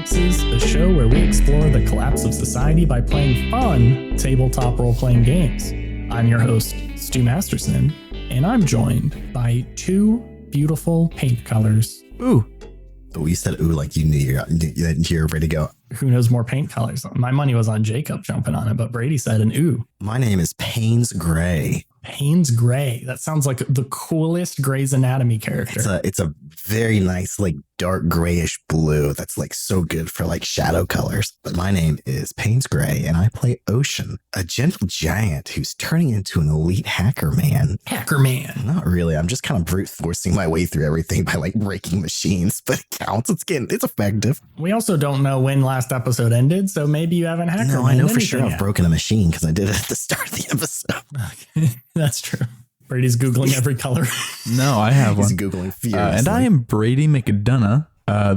Collapses, the show where we explore the collapse of society by playing fun tabletop role-playing games. I'm your host, Stu Masterson, and I'm joined by two beautiful paint colors. Ooh. Oh, you said ooh like you knew you're ready to go. Who knows more paint colors? My money was on Jacob jumping on it, but Brady said an ooh. My name is Payne's Gray. Payne's Gray. That sounds like the coolest Grey's Anatomy character. It's a very nice, like dark grayish blue that's like so good for like shadow colors. But my name is Payne's Gray, and I play Ocean, a gentle giant who's turning into an elite hacker man. Hacker man. Not really. I'm just kind of brute forcing my way through everything by like breaking machines, but it counts. It's effective. We also don't know when last episode ended, so maybe you haven't hacked. No, I know for sure I've broken a machine because I did it at the start of the episode. Okay, that's true. Brady's Googling every color. No, I have one. He's Googling furiously. And I am Brady McDonough,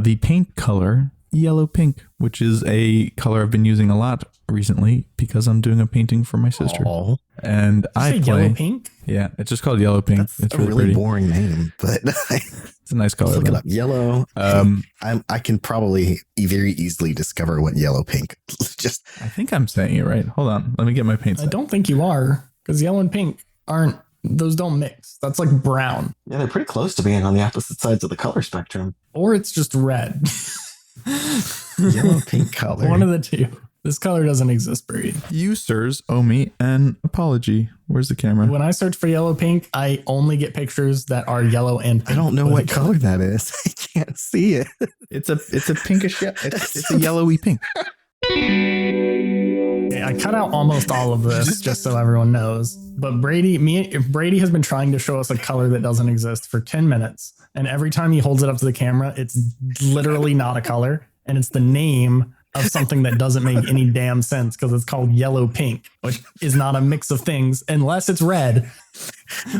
the paint color yellow pink, which is a color I've been using a lot recently because I'm doing a painting for my sister. Aww. And I play yellow pink. Yeah, it's just called yellow pink. That's it's a really pretty. boring name, but It's a nice color. Look it up. Yellow. I can probably very easily discover what yellow pink. Just I think I'm saying it right. Hold on, let me get my paint set. I don't think you are, because yellow and pink those don't mix. That's like brown. Yeah, they're pretty close to being on the opposite sides of the color spectrum. Or it's just red. Yellow pink color. One of the two. This color doesn't exist, Brady. You sirs owe me an apology. Where's the camera? When I search for yellow pink, I only get pictures that are yellow and pink. I don't know what color that is. I can't see it. It's a pinkish. It's a yellowy pink. Okay, I cut out almost all of this just so everyone knows. But Brady has been trying to show us a color that doesn't exist for 10 minutes. And every time he holds it up to the camera, it's literally not a color. And it's the name of something that doesn't make any damn sense because it's called yellow pink, which is not a mix of things unless it's red,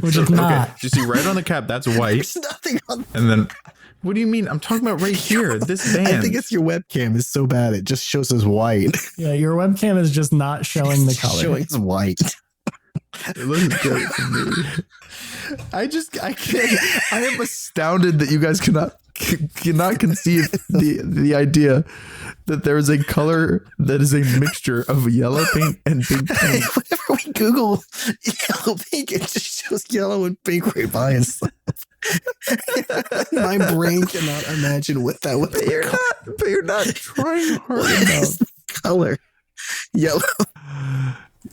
which is not. Okay. You see right on the cap, that's white. There's nothing on. And then, what do you mean? I'm talking about right here. This band. I think it's your webcam is so bad it just shows as white. Yeah, your webcam is just not showing the color. Showing as white. It looks good to me. I can't. I am astounded that you guys cannot conceive the idea that there is a color that is a mixture of yellow pink and pink paint. Whenever we Google yellow pink, it just shows yellow and pink right by itself. My brain cannot imagine what that would be. But you're not trying hard What enough. is the color? Yellow.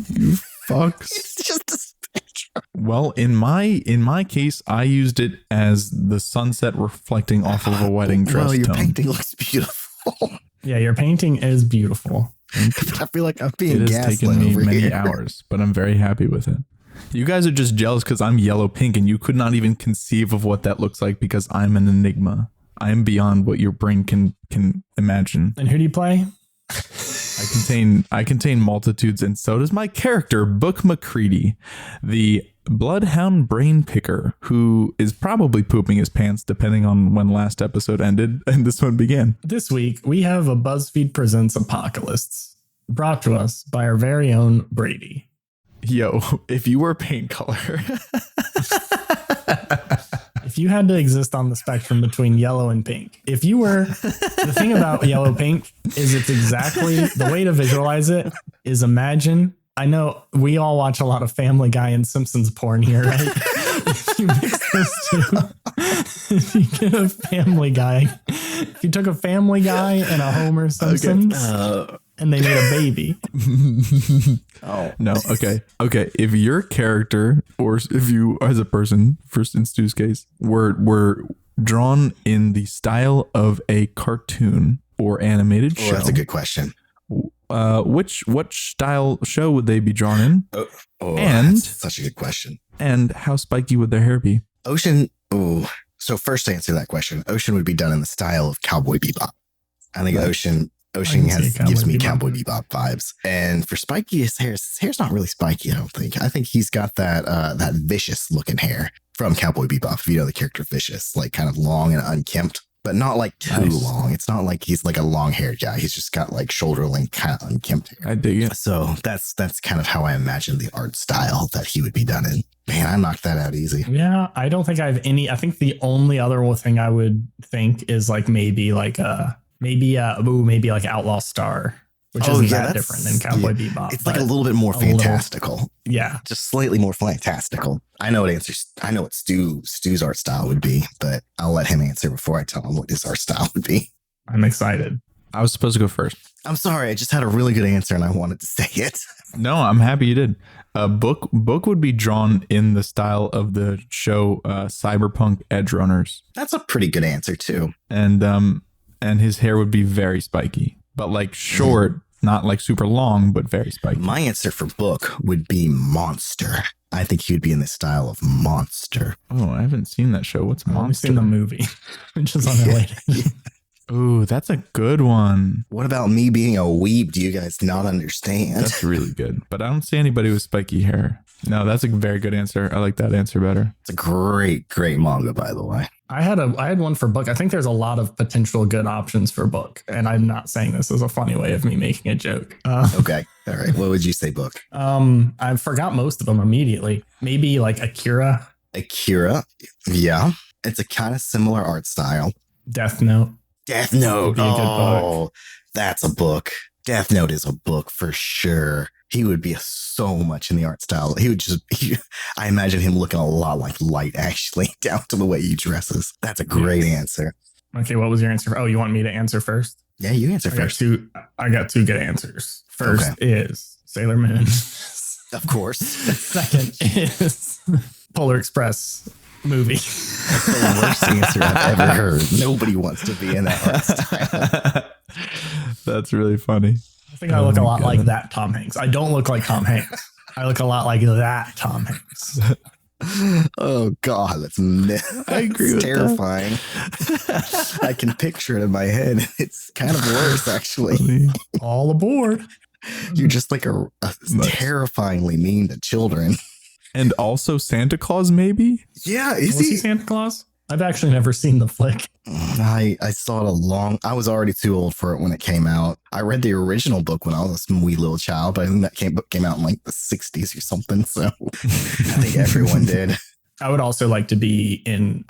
You fucks. It's just a spectrum. Well, in my case, I used it as the sunset reflecting off of a wedding dress. Well, your tone. painting looks beautiful. Yeah, your painting is beautiful. I feel like I'm being It has gaslit taken me over many here. hours, but I'm very happy with it. You guys are just jealous because I'm yellow pink and you could not even conceive of what that looks like because I'm an enigma. I am beyond what your brain can imagine. And who do you play? I contain multitudes, and so does my character, Book McCready, the bloodhound brain picker, who is probably pooping his pants depending on when last episode ended and this one began. This week, we have a BuzzFeed Presents Apocalypse brought to us by our very own Brady. Yo, if you were paint color. If you had to exist on the spectrum between yellow and pink, if you were, the thing about yellow pink is it's exactly the way to visualize it is imagine. I know we all watch a lot of Family Guy and Simpsons porn here, right? If you mix those two, if you get a Family Guy, if you took a Family Guy and a Homer Simpsons and they made a baby. Oh No, okay. If your character, or if you as a person, first in Stu's case, were drawn in the style of a cartoon or animated show. That's a good question. Which style show would they be drawn in? And that's such a good question. And how spiky would their hair be? Ocean. Oh, so first to answer that question, Ocean would be done in the style of Cowboy Bebop. I think Ocean gives me Cowboy Bebop vibes. And for spiky, his hair's not really spiky. I don't think. I think he's got that vicious looking hair from Cowboy Bebop. If you know the character Vicious, like kind of long and unkempt. But not like too long. It's not like he's like a long haired guy. He's just got like shoulder length kind of unkempt hair. I dig it. So that's kind of how I imagine the art style that he would be done in. Man, I knocked that out easy. Yeah, I don't think I have any. I think the only other thing I would think is like maybe like a maybe like Outlaw Star, which isn't that different than Cowboy Bebop. It's like a little bit more fantastical. Yeah, just slightly more fantastical. I know what Stu's art style would be, but I'll let him answer before I tell him what his art style would be. I'm excited. I was supposed to go first. I'm sorry, I just had a really good answer and I wanted to say it. No, I'm happy you did. Book would be drawn in the style of the show Cyberpunk Edge Runners. That's a pretty good answer too. And his hair would be very spiky, but like short, not like super long, but very spiky. My answer for Book would be Monster. I think he would be in the style of Monster. Oh, I haven't seen that show. What's Monster? I've seen the movie, which is unrelated. Ooh, that's a good one. What about me being a weeb? Do you guys not understand? That's really good. But I don't see anybody with spiky hair. No, that's a very good answer. I like that answer better. It's a great manga, by the way. I had one for Book. I think there's a lot of potential good options for Book, and I'm not saying this as a funny way of me making a joke. Okay, all right. What would you say, Book? I forgot most of them immediately. Maybe like Akira. Akira, yeah. It's a kind of similar art style. Death Note. Death Note. Would be a good book. That's a book. Death Note is a book for sure. He would be so much in the art style. I imagine him looking a lot like Light, actually, down to the way he dresses. That's a great answer. Okay, what was your answer? Oh, you want me to answer first? Yeah, you answer first. I got two good answers. First is Sailor Moon. Of course. Second is Polar Express movie. That's the worst answer I've ever heard. Nobody wants to be in that art style. That's really funny. I think I look a lot like that Tom Hanks. I don't look like Tom Hanks. I look a lot like that Tom Hanks. Oh God, I agree with terrifying. I can picture it in my head. It's kind of worse, actually. All aboard. You're just like a terrifyingly mean to children. And also Santa Claus, maybe? Yeah, Was he Santa Claus? I've actually never seen the flick. I saw it I was already too old for it when it came out. I read the original book when I was a wee little child, but I think that book came out in like the 60s or something. So I think everyone did. I would also like to be in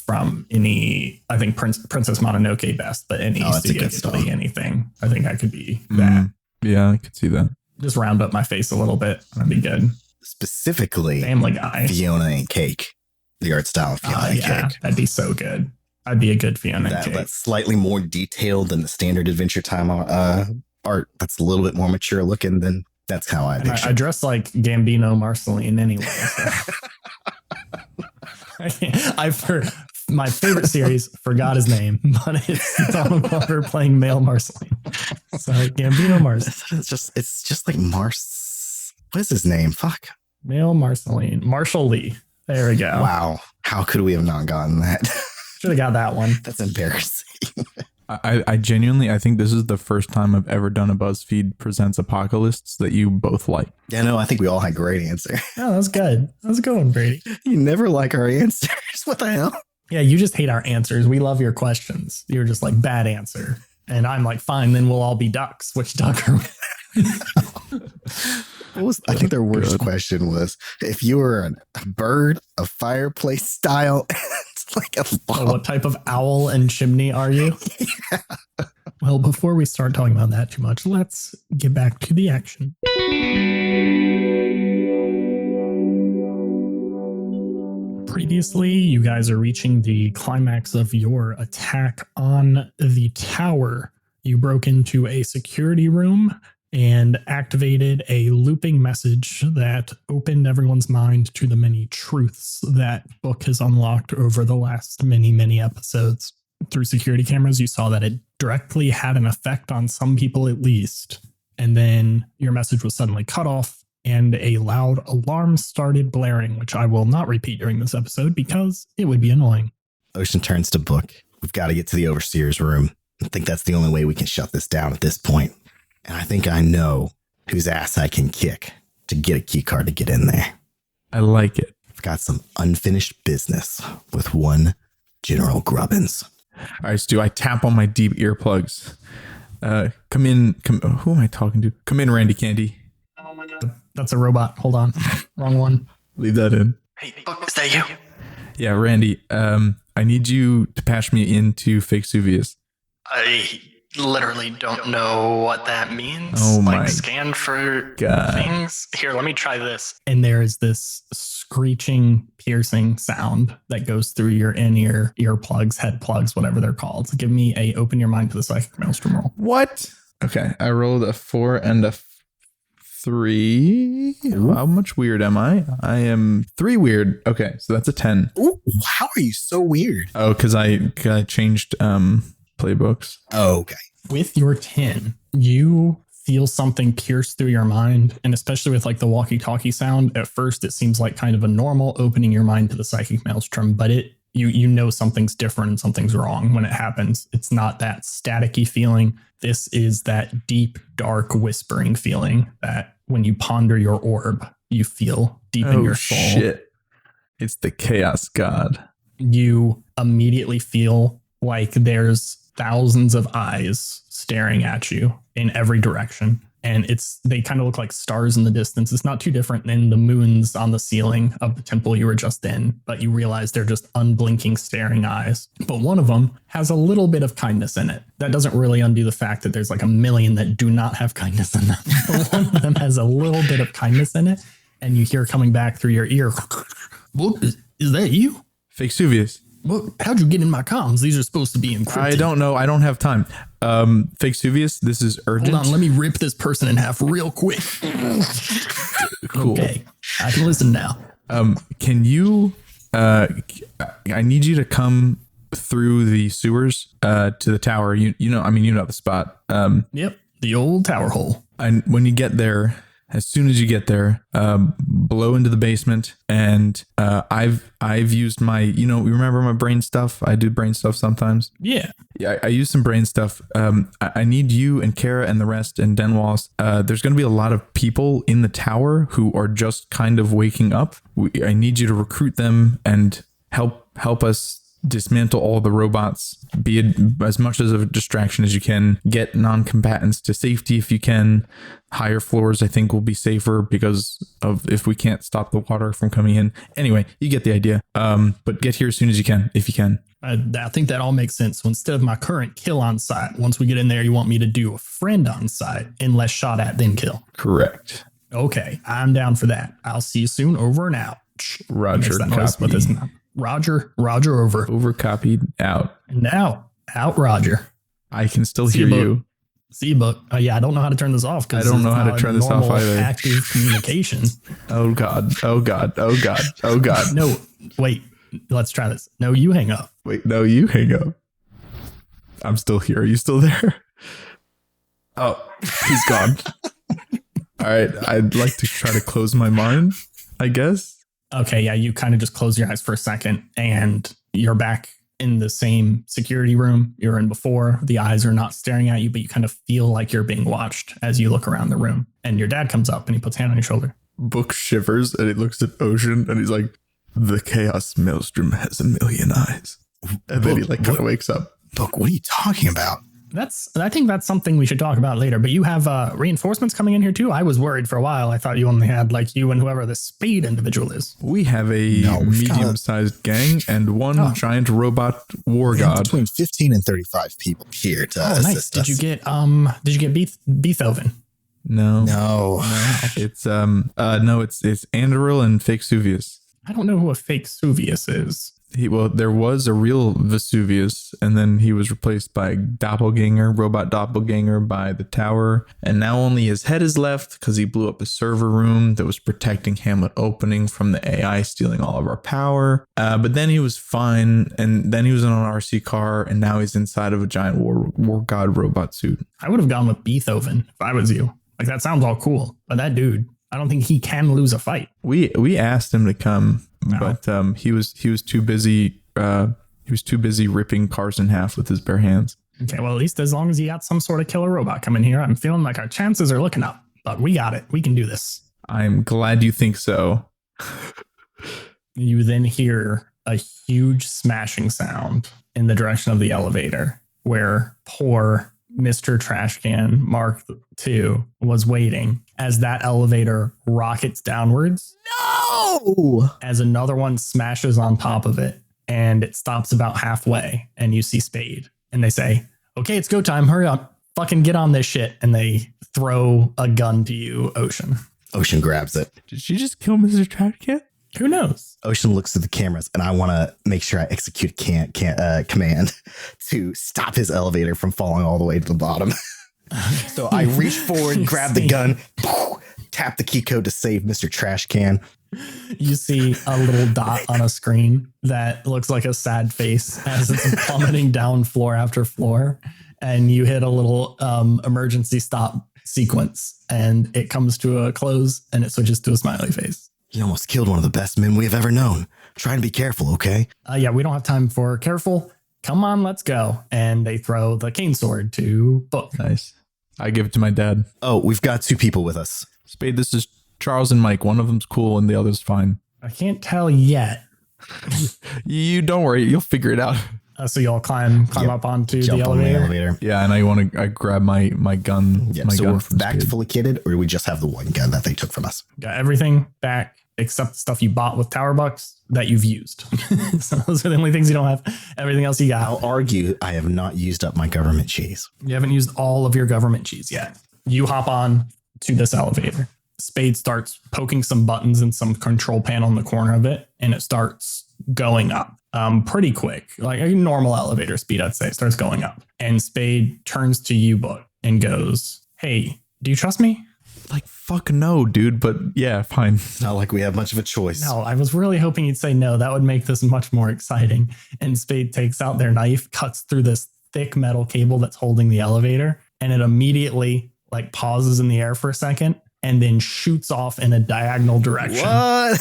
from any, I think Princess Mononoke best, but any Studio Ghibli, anything. I think I could be that. Yeah, I could see that. Just round up my face a little bit. That'd be good. Specifically, Family Guy. Fiona and Cake. The art style of Fiona and Cake. That'd be so good. I'd be a good Fiona and Cake. That's slightly more detailed than the standard Adventure Time art. That's a little bit more mature looking than that's how I picture. I dress like Gambino Marceline anyway. So. My favorite series, forgot his name, but it's Donald Glover playing male Marceline. So Gambino Marceline. It's just like what is his name? Fuck. Male Marceline. Marshall Lee. There we go. Wow. How could we have not gotten that? Should have got that one. That's embarrassing. I genuinely, I think this is the first time I've ever done a BuzzFeed Presents Apocalypse that you both like. Yeah, no, I think we all had great answer. Oh, that's good. That's a good one, Brady. You never like our answers. What the hell? Yeah, you just hate our answers. We love your questions. You're just like, bad answer. And I'm like, fine, then we'll all be ducks. Which duck are we? I think their worst question was, if you were a bird, a fireplace style, it's like a log. What type of owl and chimney are you? Yeah. Well, before we start talking about that too much, let's get back to the action. Previously, you guys are reaching the climax of your attack on the tower. You broke into a security room and activated a looping message that opened everyone's mind to the many truths that Book has unlocked over the last many episodes. Through security cameras, you saw that it directly had an effect on some people at least. And then your message was suddenly cut off and a loud alarm started blaring, which I will not repeat during this episode because it would be annoying. Ocean turns to Book. We've got to get to the overseer's room. I think that's the only way we can shut this down at this point. And I think I know whose ass I can kick to get a key card to get in there. I like it. I've got some unfinished business with one General Grubbins. All right, Stu, I tap on my deep earplugs. Come in. Who am I talking to? Come in, Randy Candy. That's a robot. Hold on. Wrong one. Leave that in. Hey, Book, is that you? Yeah, Randy. I need you to patch me into Fake Suvius. literally don't know what that means. Oh my scan for God. things. Here, let me try this. And there is this screeching, piercing sound that goes through your in-ear earplugs, head plugs, whatever they're called. Give me a open your mind to the psychic maelstrom roll. What? Okay, I rolled a 4 and a 3. Ooh. How much weird am I? I am 3 weird. Okay, so that's a 10. Ooh, how are you so weird? Oh, because I changed playbooks. Oh, okay. With your 10, you feel something pierce through your mind, and especially with like the walkie-talkie sound, at first it seems like kind of a normal opening your mind to the psychic maelstrom, but you know something's different and something's wrong when it happens. It's not that staticky feeling. This is that deep, dark, whispering feeling that when you ponder your orb, you feel deep in your soul. Shit. It's the chaos god. You immediately feel like there's thousands of eyes staring at you in every direction. And they kind of look like stars in the distance. It's not too different than the moons on the ceiling of the temple you were just in, but you realize they're just unblinking, staring eyes. But one of them has a little bit of kindness in it. That doesn't really undo the fact that there's like a million that do not have kindness in them. But one of them has a little bit of kindness in it. And you hear coming back through your ear, "What, is that you? Fake Suvius. Well, how'd you get in my comms? These are supposed to be encrypted." I don't know. I don't have time. Fake Suvius, this is urgent. Hold on, let me rip this person in half real quick. Cool. Okay, I can listen now. Can you, I need you to come through the sewers to the tower. You know the spot. Yep, the old tower hole. And when you get there, as soon as you get there, blow into the basement. And I've used my, you remember my brain stuff? I do brain stuff sometimes. Yeah. Yeah, I use some brain stuff. I need you and Kara and the rest and Denwalls. There's going to be a lot of people in the tower who are just kind of waking up. I need you to recruit them and help us dismantle all the robots, be as much as a distraction as you can, get non-combatants to safety if you can. Higher floors I think will be safer because of if we can't stop the water from coming in. Anyway, you get the idea. But get here as soon as you can, if you can. I think that all makes sense. So instead of my current kill on site, once we get in there, you want me to do a friend on site and less shot at then kill. Correct. Okay, I'm down for that. I'll see you soon. Over and out. Roger. Roger over. Overcopied out. And now, out Roger. I can still hear you. See, but yeah, I don't know how to turn this off. I don't know how to turn this off either. Active communication. Oh God. No, wait. Let's try this. No, you hang up. Wait, no, you hang up. I'm still here. Are you still there? Oh, he's gone. All right. I'd like to try to close my mind, I guess. Okay, yeah, you kind of just close your eyes for a second and you're back in the same security room you were in before. The eyes are not staring at you, but you kind of feel like you're being watched as you look around the room. And your dad comes up and he puts a hand on your shoulder. Book shivers and he looks at Ocean and he's like, "The Chaos Maelstrom has a million eyes." And then he kind of wakes up. Book, what are you talking about? I think that's something we should talk about later, but you have reinforcements coming in here too. I was worried for a while. I thought you only had like you and whoever the Spade individual is. We have a medium-sized gang and one giant robot war god. Between 15 and 35 people here to assist us. Did you get Beethoven? No. It's it's Andoril and Fake Suvius. I don't know who a Fake Suvius is. There was a real Vesuvius, and then he was replaced by robot doppelganger by the tower, and now only his head is left because he blew up a server room that was protecting Hamlet opening from the AI stealing all of our power. But then he was fine, and then he was in an RC car, and now he's inside of a giant war god robot suit. I would have gone with Beethoven if I was you. Like, that sounds all cool, but that dude, I don't think he can lose a fight. We asked him to come. No. But he was too busy. He was too busy ripping cars in half with his bare hands. Okay, well, at least as long as you got some sort of killer robot coming here, I'm feeling like our chances are looking up. But we got it. We can do this. I'm glad you think so. You then hear a huge smashing sound in the direction of the elevator, where poor Mr. Trashcan Mark II was waiting as that elevator rockets downwards. No! As another one smashes on top of it and it stops about halfway and you see Spade and they say, okay, it's go time. Hurry up. Fucking get on this shit. And they throw a gun to you, Ocean. Ocean grabs it. Did she just kill Mr. Trash Can? Who knows? Ocean looks at the cameras, and I want to make sure I execute a command to stop his elevator from falling all the way to the bottom. So I reach forward, grab the gun, tap the key code to save Mr. Trash Can. You see a little dot on a screen that looks like a sad face as it's plummeting down floor after floor. And you hit a little emergency stop sequence, and it comes to a close and it switches to a smiley face. You almost killed one of the best men we have ever known. Try and be careful, okay? Yeah, we don't have time for careful. Come on, let's go. And they throw the cane sword to Book. Nice. I give it to my dad. Oh, we've got 2 people with us. Spade, this is Charles and Mike. One of them's cool and the other's fine. I can't tell yet. You don't worry. You'll figure it out. So y'all climb up onto Jump the on elevator. the elevator. Yeah, and I grab my gun. Yeah, my so gun we're from back to Spade. fully kitted, or do we just have the one gun that they took from us? Got everything back except the stuff you bought with Tower Bucks that you've used. So those are the only things you don't have. Everything else you got. I'll argue I have not used up my government cheese. You haven't used all of your government cheese yet. You hop on to this elevator. Spade starts poking some buttons in some control panel in the corner of it, and it starts going up pretty quick, like a normal elevator speed, I'd say. It starts going up. And Spade turns to you, Book, and goes, hey, do you trust me? Like, fuck no, dude. But yeah, fine. It's not like we have much of a choice. No, I was really hoping you'd say no. That would make this much more exciting. And Spade takes out their knife, cuts through this thick metal cable that's holding the elevator, and it immediately like pauses in the air for a second and then shoots off in a diagonal direction. What?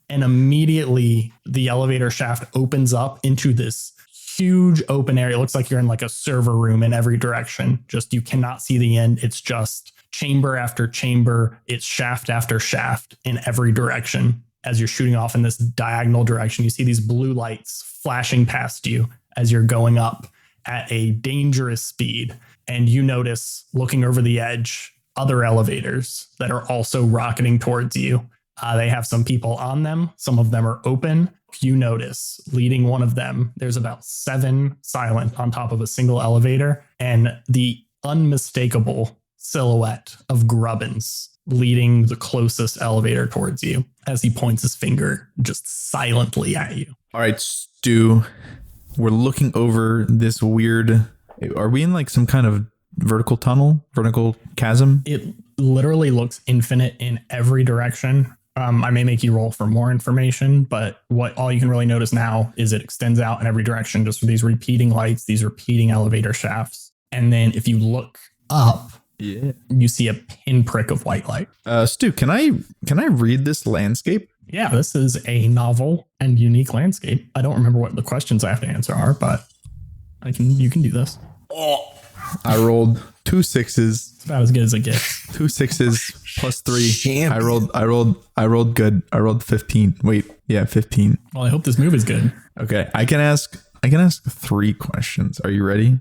And immediately the elevator shaft opens up into this huge open area. It looks like you're in like a server room in every direction. Just you cannot see the end. It's just chamber after chamber. It's shaft after shaft in every direction. As you're shooting off in this diagonal direction, you see these blue lights flashing past you as you're going up at a dangerous speed. And you notice, looking over the edge, other elevators that are also rocketing towards you. They have some people on them. Some of them are open. You notice, leading one of them, there's about 7 silent on top of a single elevator, and the unmistakable silhouette of Grubbins leading the closest elevator towards you as he points his finger just silently at you. All right, Stu, we're looking over this weird... Are we in like some kind of vertical tunnel, vertical chasm? It literally looks infinite in every direction. I may make you roll for more information, but all you can really notice now is it extends out in every direction, just with these repeating lights, these repeating elevator shafts. And then if you look up, you see a pinprick of white light. Stu, can I read this landscape? Yeah, this is a novel and unique landscape. I don't remember what the questions I have to answer are, but you can do this. Oh, I rolled 2 6s. It's about as good as it gets. 2 6s plus 3. Champion. I rolled good. I rolled 15. Wait, yeah, 15. Well, I hope this move is good. Okay, I can ask 3 questions. Are you ready?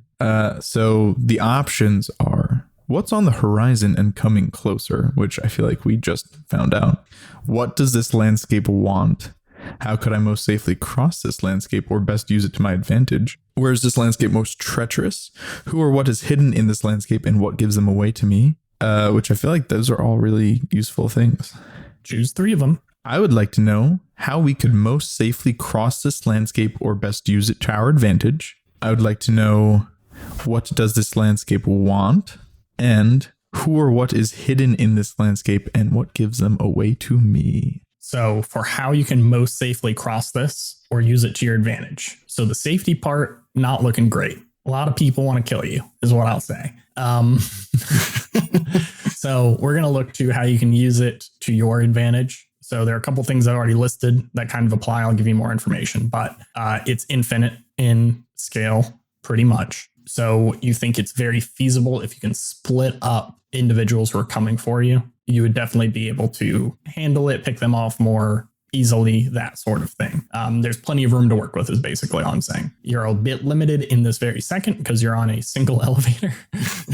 So the options are: what's on the horizon and coming closer, which I feel like we just found out. What does this landscape want? How could I most safely cross this landscape or best use it to my advantage? Where is this landscape most treacherous? Who or what is hidden in this landscape and what gives them away to me? Which I feel like those are all really useful things. Choose 3 of them. I would like to know how we could most safely cross this landscape or best use it to our advantage. I would like to know what does this landscape want and who or what is hidden in this landscape and what gives them away to me. So for how you can most safely cross this or use it to your advantage. So the safety part, not looking great. A lot of people want to kill you is what I'll say. So we're going to look to how you can use it to your advantage. So there are a couple things I've already listed that kind of apply. I'll give you more information, but it's infinite in scale pretty much. So you think it's very feasible if you can split up individuals who are coming for you. You would definitely be able to handle it, pick them off more easily, that sort of thing. There's plenty of room to work with is basically all I'm saying. You're a bit limited in this very second because you're on a single elevator,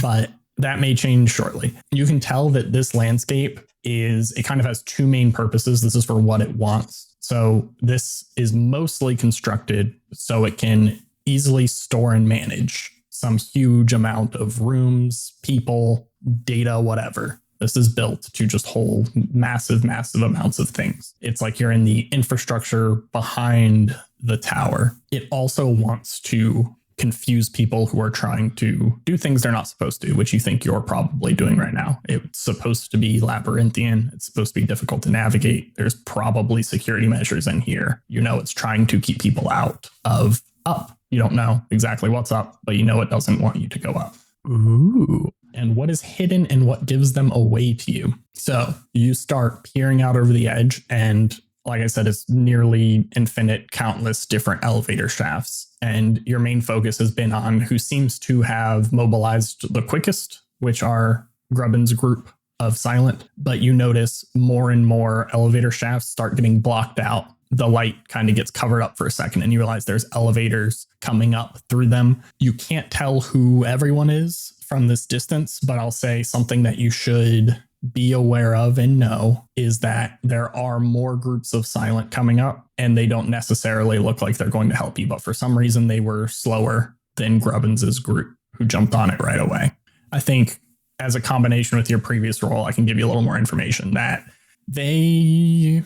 but that may change shortly. You can tell that this landscape it kind of has 2 main purposes. This is for what it wants. So this is mostly constructed so it can easily store and manage some huge amount of rooms, people, data, whatever. This is built to just hold massive, massive amounts of things. It's like you're in the infrastructure behind the tower. It also wants to confuse people who are trying to do things they're not supposed to, which you think you're probably doing right now. It's supposed to be labyrinthian. It's supposed to be difficult to navigate. There's probably security measures in here. You know, it's trying to keep people out of up. You don't know exactly what's up, but you know it doesn't want you to go up. Ooh. And what is hidden and what gives them away to you. So you start peering out over the edge, and like I said, it's nearly infinite, countless different elevator shafts. And your main focus has been on who seems to have mobilized the quickest, which are Grubbin's group of Silent. But you notice more and more elevator shafts start getting blocked out. The light kind of gets covered up for a second, and you realize there's elevators coming up through them. You can't tell who everyone is from this distance, but I'll say something that you should be aware of and know is that there are more groups of Silent coming up, and they don't necessarily look like they're going to help you, but for some reason they were slower than Grubbins' group, who jumped on it right away. I think as a combination with your previous role, I can give you a little more information that they...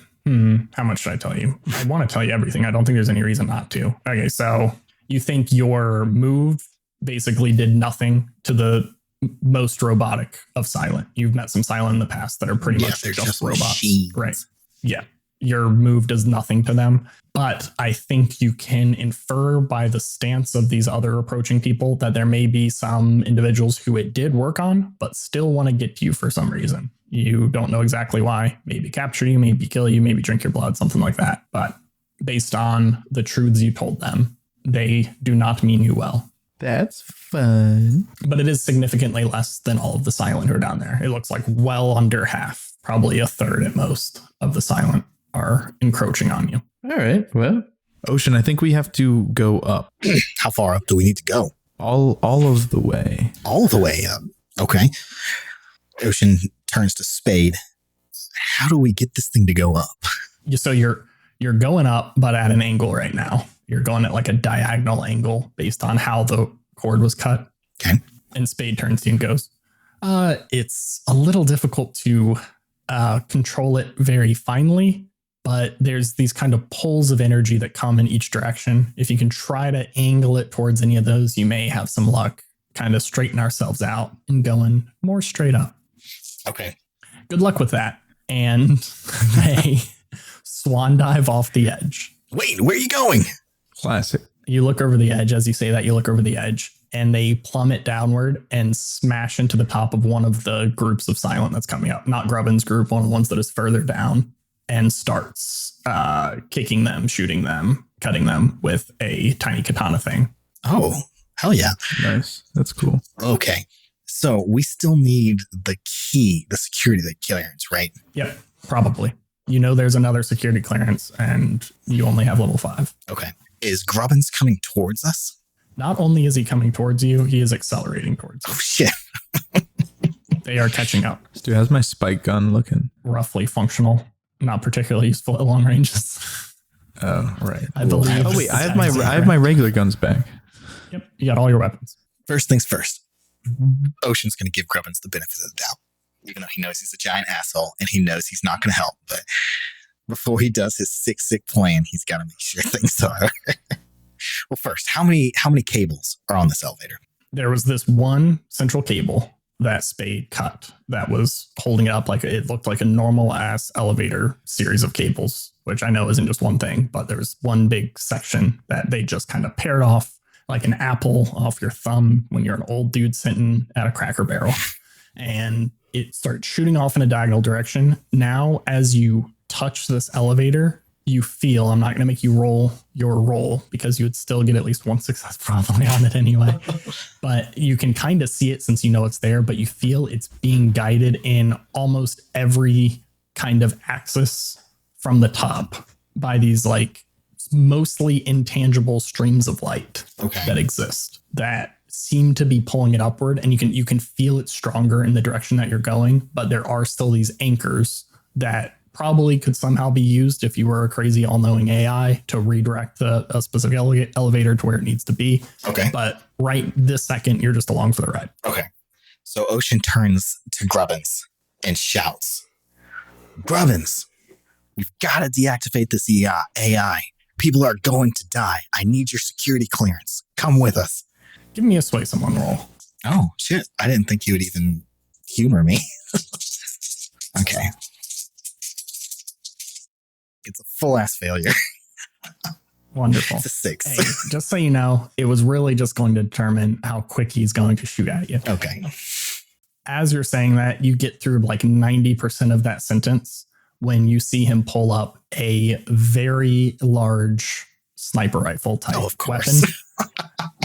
how much should I tell you? I want to tell you everything. I don't think there's any reason not to. Okay, so you think your move basically did nothing to the most robotic of Silent. You've met some Silent in the past that are pretty much just robots. Machines. Right. Yeah. Your move does nothing to them. But I think you can infer by the stance of these other approaching people that there may be some individuals who it did work on, but still want to get to you for some reason. You don't know exactly why. Maybe capture you, maybe kill you, maybe drink your blood, something like that. But based on the truths you told them, they do not mean you well. That's fun. But it is significantly less than all of the Silent who are down there. It looks like well under half, probably a third at most of the Silent are encroaching on you. All right. Well, Ocean, I think we have to go up. How far up do we need to go? All of the way. All the way up. Okay. Ocean turns to Spade. How do we get this thing to go up? So you're going up, but at an angle right now. You're going at like a diagonal angle based on how the cord was cut. Okay. And Spade turns to you and goes, it's a little difficult to control it very finely, but there's these kind of pulls of energy that come in each direction. If you can try to angle it towards any of those, you may have some luck kind of straighten ourselves out and going more straight up. Okay. Good luck with that. And they swan dive off the edge. Wait, where are you going? Classic. You look over the edge. As you say that, you look over the edge, and they plummet downward and smash into the top of one of the groups of Silent that's coming up. Not Grubbin's group, one of the ones that is further down, and starts kicking them, shooting them, cutting them with a tiny katana thing. Oh, hell yeah. Nice. That's cool. Okay. So we still need the key, the security clearance, right? Yep, probably. You know there's another security clearance, and you only have level 5. Okay. Is Grubbins coming towards us? Not only is he coming towards you, he is accelerating towards you. Oh, shit. They are catching up. Stu, how's my spike gun looking? Roughly functional. Not particularly useful at long ranges. Oh, right. I believe. Oh, wait. I have my regular guns back. Yep. You got all your weapons. First things first. Ocean's going to give Grubbins the benefit of the doubt, even though he knows he's a giant asshole and he knows he's not going to help. But before he does his sick plan, he's got to make sure things are. Well, first, how many cables are on this elevator? There was this one central cable that Spade cut that was holding it up like it looked like a normal ass elevator series of cables, which I know isn't just one thing, but there was one big section that they just kind of paired off like an apple off your thumb when you're an old dude sitting at a Cracker Barrel. And it started shooting off in a diagonal direction. Now, as you touch this elevator, you feel, I'm not going to make you roll your roll because you would still get at least one success probably on it anyway. But you can kind of see it since you know it's there, but you feel it's being guided in almost every kind of axis from the top by these like mostly intangible streams of light that exist that seem to be pulling it upward. And you can feel it stronger in the direction that you're going, but there are still these anchors that probably could somehow be used if you were a crazy all-knowing AI to redirect a specific elevator to where it needs to be. Okay. But right this second, you're just along for the ride. Okay. So Ocean turns to Grubbins and shouts, Grubbins, we've got to deactivate this AI. People are going to die. I need your security clearance. Come with us. Give me a sway someone roll. Oh, shit. I didn't think you would even humor me. Okay. It's a full-ass failure. Wonderful. It's a 6. Hey, just so you know, it was really just going to determine how quick he's going to shoot at you. Okay. As you're saying that, you get through like 90% of that sentence when you see him pull up a very large sniper rifle type weapon.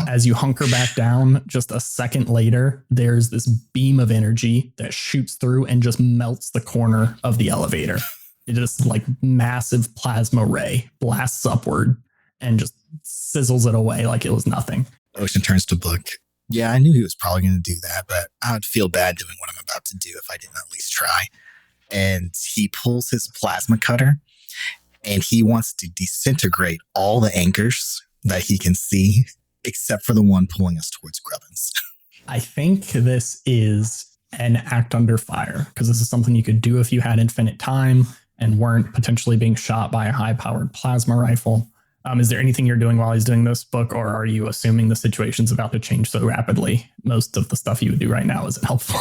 As you hunker back down, just a second later, there's this beam of energy that shoots through and just melts the corner of the elevator. It just like massive plasma ray blasts upward and just sizzles it away like it was nothing. Ocean turns to Book. Yeah, I knew he was probably going to do that, but I would feel bad doing what I'm about to do if I didn't at least try. And he pulls his plasma cutter and he wants to disintegrate all the anchors that he can see, except for the one pulling us towards Grubbins. I think this is an act under fire, because this is something you could do if you had infinite time and weren't potentially being shot by a high-powered plasma rifle. Is there anything you're doing while he's doing this, Book, or are you assuming the situation's about to change so rapidly? Most of the stuff you would do right now isn't helpful.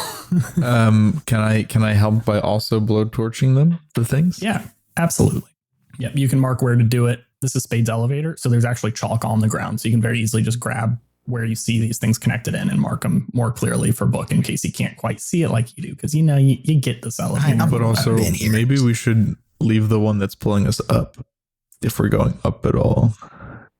Can I help by also blowtorching them, the things? Yeah, absolutely. Yep, you can mark where to do it. This is Spade's elevator, so there's actually chalk on the ground, so you can very easily just grab where you see these things connected in and mark them more clearly for Book in case he can't quite see it like you do, because you get this elevator. But also, maybe we should leave the one that's pulling us up if we're going up at all.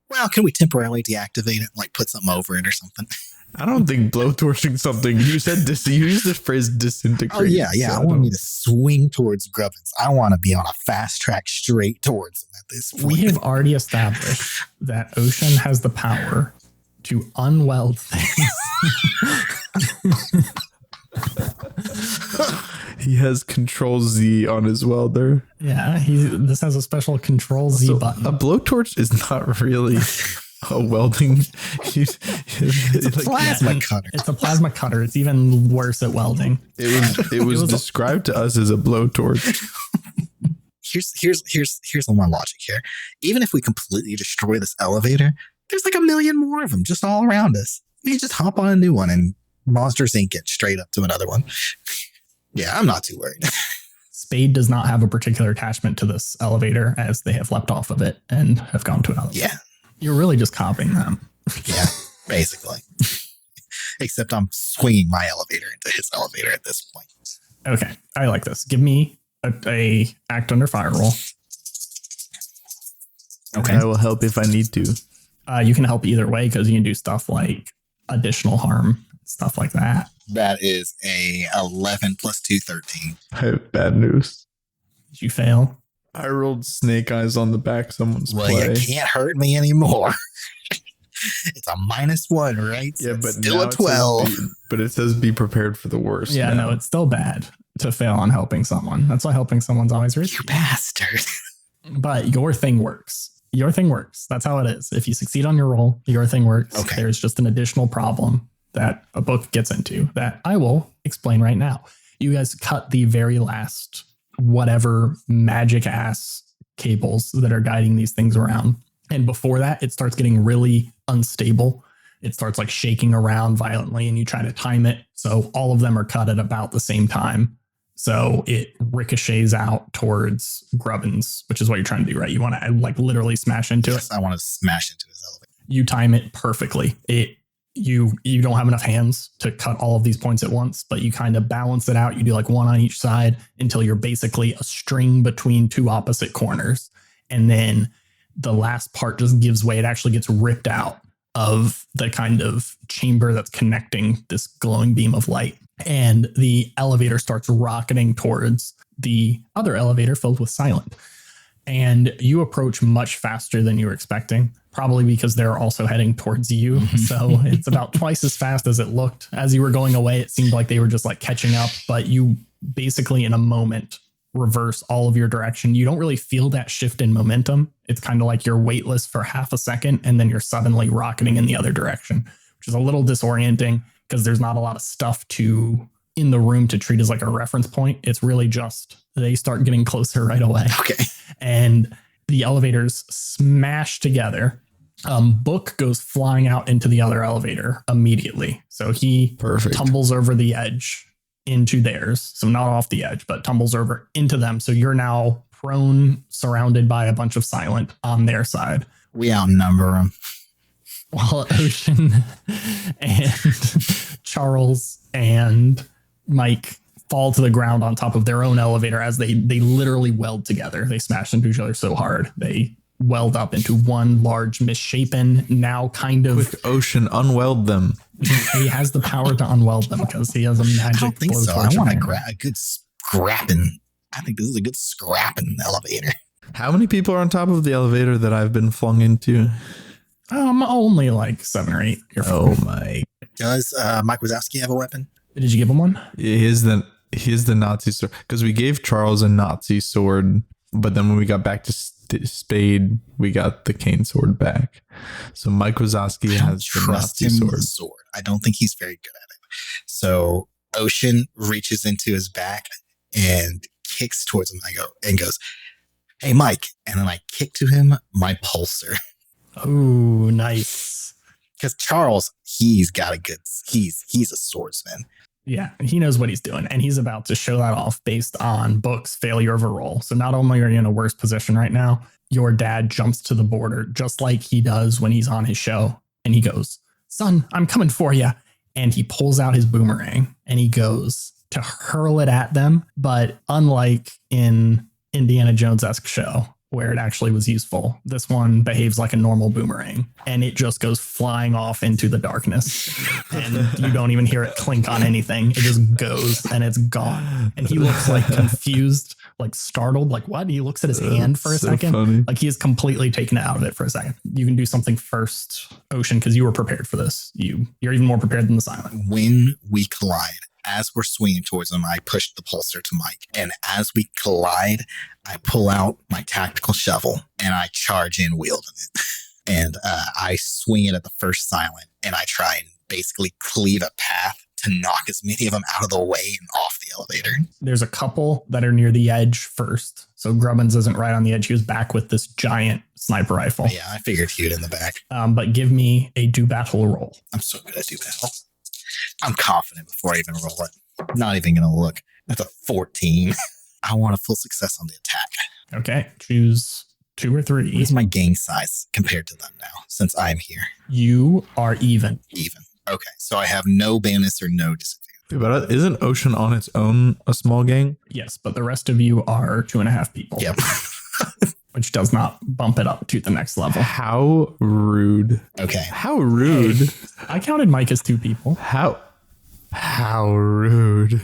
Well, can we temporarily deactivate it, like put something over it or something? I don't think blowtorching something. You said you used the phrase disintegrate. Oh, yeah. So I want me to swing towards Grubbins. I want to be on a fast track straight towards him at this point. We have already established that Ocean has the power to unweld things. He has Control Z on his welder. Yeah, this has a special Control Z button. A blowtorch is not really a welding. It's a plasma cutter. It's a plasma cutter. It's even worse at welding. It was described to us as a blowtorch. Here's my logic here. Even if we completely destroy this elevator, there's like a million more of them just all around us. We can just hop on a new one and Monsters Inc. it straight up to another one. Yeah, I'm not too worried. Spade does not have a particular attachment to this elevator, as they have leapt off of it and have gone to another. Yeah. You're really just copying them. Yeah, basically. Except I'm swinging my elevator into his elevator at this point. Okay, I like this. Give me a act under fire roll. Okay. I will help if I need to. You can help either way because you can do stuff like additional harm, stuff like that. That is a 11 plus 2, 13. I have bad news. Did you fail? I rolled snake eyes on the back of someone's play. You can't hurt me anymore. It's a -1, right? Yeah, but still a 12. But it says be prepared for the worst. Yeah, no, it's still bad to fail on helping someone. That's why helping someone's always risky. You bastard. But your thing works. Your thing works. That's how it is. If you succeed on your roll, your thing works. Okay. There's just an additional problem that a book gets into that I will explain right now. You guys cut the very last whatever magic ass cables that are guiding these things around. And before that, it starts getting really unstable. It starts like shaking around violently and you try to time it. So all of them are cut at about the same time. So it ricochets out towards Grubbins, which is what you're trying to do, right? You want to like literally smash into it. I want to smash into his elevator. You time it perfectly. You don't have enough hands to cut all of these points at once, but you kind of balance it out. You do like one on each side until you're basically a string between two opposite corners. And then the last part just gives way. It actually gets ripped out of the kind of chamber that's connecting this glowing beam of light. And the elevator starts rocketing towards the other elevator filled with Silent. And you approach much faster than you were expecting, probably because they're also heading towards you. So it's about twice as fast as it looked. As you were going away, it seemed like they were just like catching up, but you basically in a moment reverse all of your direction. You don't really feel that shift in momentum. It's kind of like you're weightless for half a second and then you're suddenly rocketing in the other direction, which is a little disorienting because there's not a lot of stuff in the room to treat as like a reference point. It's really just they start getting closer right away. Okay. And the elevators smash together. Book goes flying out into the other elevator immediately. So he tumbles over the edge into theirs. So not off the edge, but tumbles over into them. So you're now prone, surrounded by a bunch of silent on their side. We outnumber them. While Ocean and Charles and Mike fall to the ground on top of their own elevator as they literally weld together. They smash into each other so hard. They weld up into one large misshapen, now kind of... Quick, Ocean, unweld them. He has the power to unweld them because he has a magic... I don't think so. I want a good scrapping. I think this is a good scrapping elevator. How many people are on top of the elevator that I've been flung into? Only like 7 or 8. Oh my. Does Mike Wazowski have a weapon? Did you give him one? He is the Nazi sword. Because we gave Charles a Nazi sword, but then when we got back to Spade, we got the cane sword back. So Mike Wazowski has the Nazi sword. I don't think he's very good at it. So Ocean reaches into his back and kicks towards him. I go and goes, "Hey, Mike!" And then I kick to him my pulser. Oh, nice. Because Charles, he's a swordsman. Yeah, he knows what he's doing, and he's about to show that off based on Book's failure of a roll. So not only are you in a worse position right now, your dad jumps to the border just like he does when he's on his show, and he goes, "Son, I'm coming for you." And he pulls out his boomerang, and he goes to hurl it at them. But unlike in Indiana Jones-esque show, where it actually was useful, this one behaves like a normal boomerang, and it just goes flying off into the darkness, and you don't even hear it clink on anything. It just goes and it's gone. And he looks like confused, like startled, like what? He looks at his hand for a second. Funny. Like he is completely taken out of it for a second. You can do something first, Ocean, because you were prepared for this. You're even more prepared than the silent. When we collide, as we're swinging towards him, I push the pulser to Mike. And as we collide, I pull out my tactical shovel and I charge in wielding it. And I swing it at the first silent and I try and basically cleave a path to knock as many of them out of the way and off the elevator. There's a couple that are near the edge first. So Grubbins isn't right on the edge. He was back with this giant sniper rifle. Yeah, I figured he would in the back. But give me a do battle roll. I'm so good at do battle. I'm confident before I even roll it. Not even going to look. That's a 14. I want a full success on the attack. Okay. Choose 2 or 3. What is my gang size compared to them now, since I'm here? You are even. Even. Okay. So I have no bonus or no disadvantage. But isn't Ocean on its own a small gang? Yes, but the rest of you are 2.5 people. Yep. Which does not bump it up to the next level. How rude. Okay. How rude. I counted Mike as 2 people. How rude.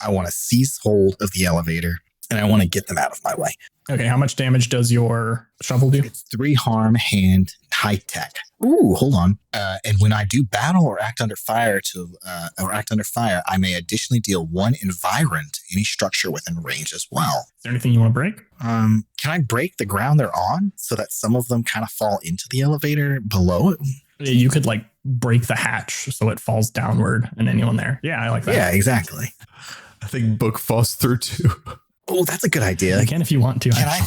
I want to seize hold of the elevator and I want to get them out of my way. Okay, how much damage does your shovel do? It's 3 harm, hand, high tech. Ooh, hold on. And when I do battle or act under fire, I may additionally deal 1 environ to any structure within range as well. Is there anything you want to break? Can I break the ground they're on so that some of them kind of fall into the elevator below it? You could like break the hatch so it falls downward and anyone there. Yeah, I like that. Yeah, exactly. I think Book falls through too. Oh, that's a good idea. You can if you want to. Can I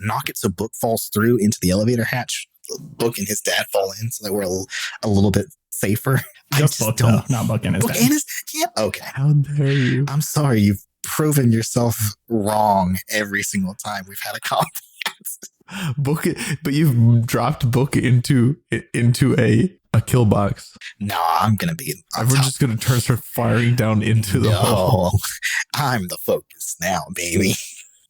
knock it so Book falls through into the elevator hatch? Book and his dad fall in so that we're a little bit safer. Just Book, though, not Book and his dad. Book and his dad can't? Okay. How dare you? I'm sorry. You've proven yourself wrong every single time we've had a combat. Book it, but you've dropped Book into a kill box. No, I'm gonna be. We're just gonna start firing down into the hole. I'm the focus now, baby.